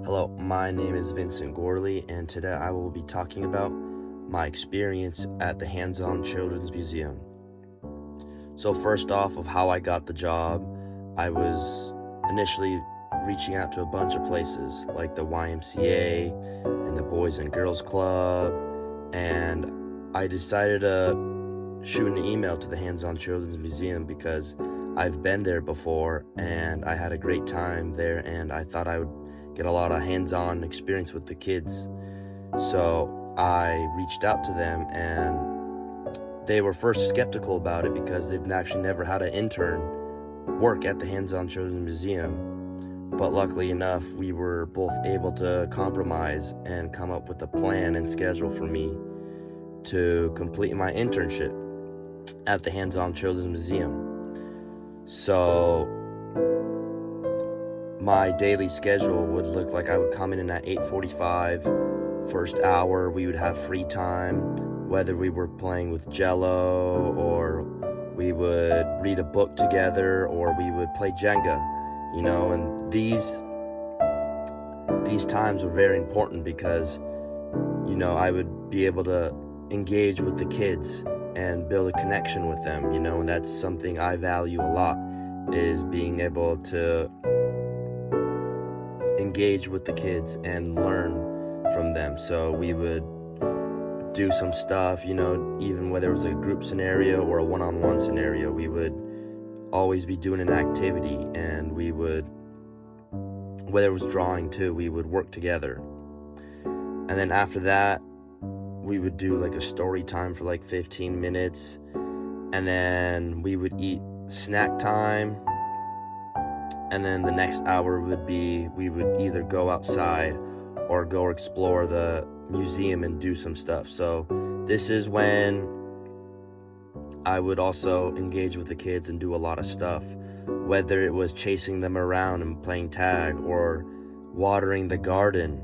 Hello, my name is Vincent Gorley, and today I will be talking about my experience at the Hands-On Children's Museum. So first off of how I got the job, I was initially reaching out to a bunch of places like the YMCA and the Boys and Girls Club, and I decided to shoot an email to the Hands-On Children's Museum because I've been there before and I had a great time there, and I thought I would get a lot of hands-on experience with the kids. So I reached out to them, and they were first skeptical about it because they've actually never had an intern work at the Hands-On Children's Museum. But luckily enough, we were both able to compromise and come up with a plan and schedule for me to complete my internship at the Hands-On Children's Museum. So my daily schedule would look like I would come in at 8:45. First hour, we would have free time, whether we were playing with Jello, or we would read a book together, or we would play Jenga, and these times were very important because, I would be able to engage with the kids and build a connection with them, and that's something I value a lot, is being able to engage with the kids and learn from them. So we would do some stuff, even whether it was a group scenario or a one-on-one scenario, we would always be doing an activity, and we would, whether it was drawing too, we would work together. And then after that, we would do like a story time for like 15 minutes, and then we would eat snack time. And then the next hour would be, we would either go outside or go explore the museum and do some stuff. So this is when I would also engage with the kids and do a lot of stuff, whether it was chasing them around and playing tag, or watering the garden,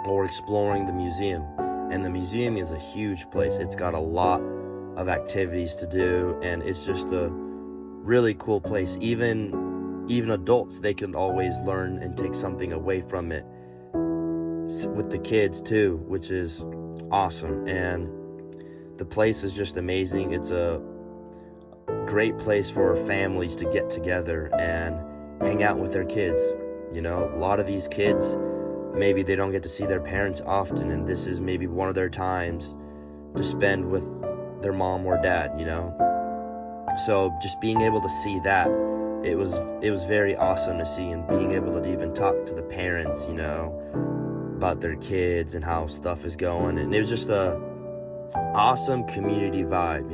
or exploring the museum. And the museum is a huge place. It's got a lot of activities to do, and it's just a really cool place. Even adults, they can always learn and take something away from it with the kids too, which is awesome. And the place is just amazing. It's a great place for families to get together and hang out with their kids. A lot of these kids, maybe they don't get to see their parents often, and this is maybe one of their times to spend with their mom or dad, So just being able to see that, it was very awesome to see, and being able to even talk to the parents, about their kids and how stuff is going. And it was just a awesome community vibe.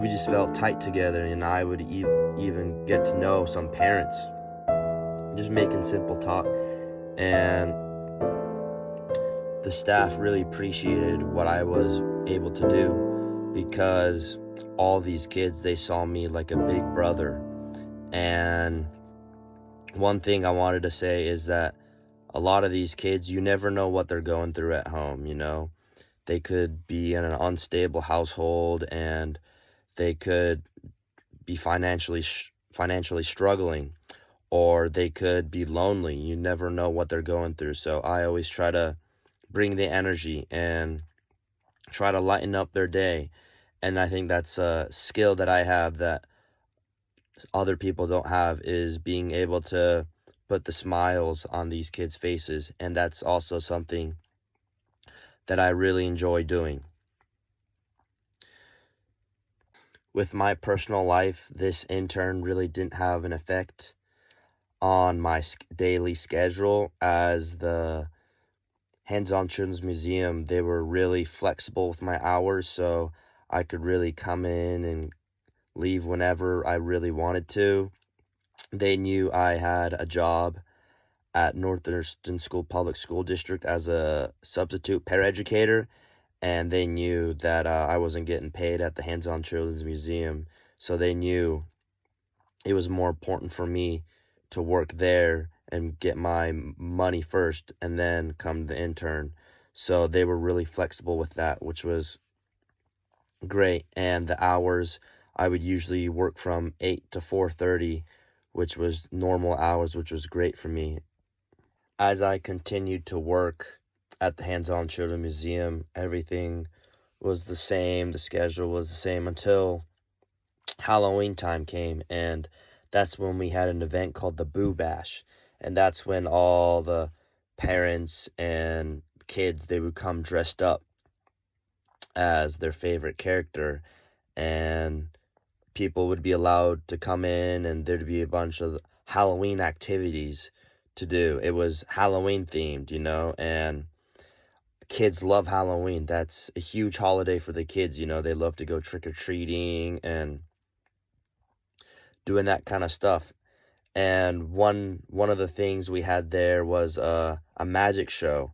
We just felt tight together, and I would even get to know some parents, just making simple talk. And the staff really appreciated what I was able to do, because all these kids, they saw me like a big brother. And one thing I wanted to say is that a lot of these kids, you never know what they're going through at home. They could be in an unstable household, and they could be financially struggling, or they could be lonely. You never know what they're going through. So I always try to bring the energy and try to lighten up their day. And I think that's a skill that I have that other people don't have, is being able to put the smiles on these kids' faces. And that's also something that I really enjoy doing. With my personal life, this intern really didn't have an effect on my daily schedule, as the Hands-On Children's Museum, they were really flexible with my hours, so I could really come in and leave whenever I really wanted to. They knew I had a job at Northeastern School Public School District as a substitute paraeducator, and they knew that I wasn't getting paid at the Hands-On Children's Museum, so they knew it was more important for me to work there and get my money first, and then come the intern. So they were really flexible with that, which was great. And the hours, I would usually work from 8 to 4:30, which was normal hours, which was great for me. as I continued to work at the Hands-On Children Museum, everything was the same, the schedule was the same until Halloween time came, and that's when we had an event called the Boo Bash, and that's when all the parents and kids, they would come dressed up as their favorite character, and people would be allowed to come in, and there'd be a bunch of Halloween activities to do. It was Halloween themed, and kids love Halloween. That's a huge holiday for the kids, they love to go trick-or-treating and doing that kind of stuff. And one of the things we had there was a magic show,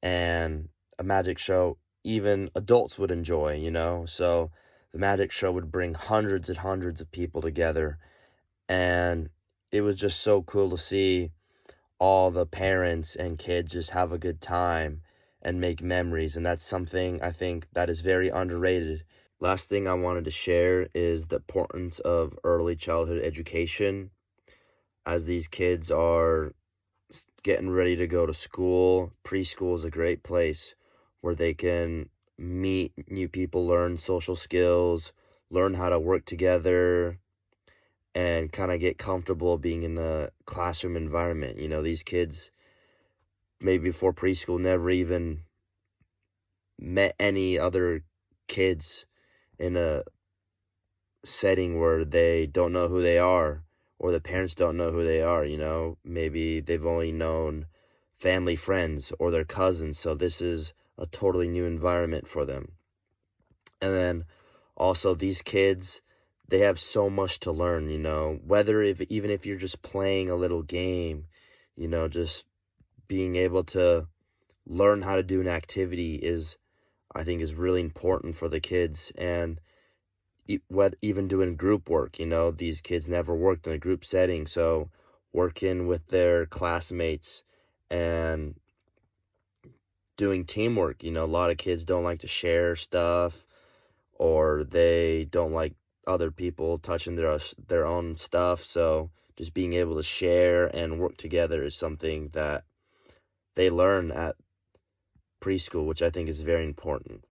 and a magic show even adults would enjoy, so the magic show would bring hundreds and hundreds of people together, and it was just so cool to see all the parents and kids just have a good time and make memories, and that's something I think that is very underrated. Last thing I wanted to share is the importance of early childhood education, as these kids are getting ready to go to school. Preschool is a great place where they can meet new people, learn social skills, learn how to work together, and kind of get comfortable being in the classroom environment. These kids, maybe before preschool, never even met any other kids in a setting where they don't know who they are, or the parents don't know who they are. Maybe they've only known family friends or their cousins, so this is a totally new environment for them. And then also these kids, they have so much to learn, whether if even if you're just playing a little game, just being able to learn how to do an activity is, I think, is really important for the kids. And even doing group work, these kids never worked in a group setting, so working with their classmates and doing teamwork. A lot of kids don't like to share stuff, or they don't like other people touching their own stuff, so just being able to share and work together is something that they learn at preschool, which I think is very important.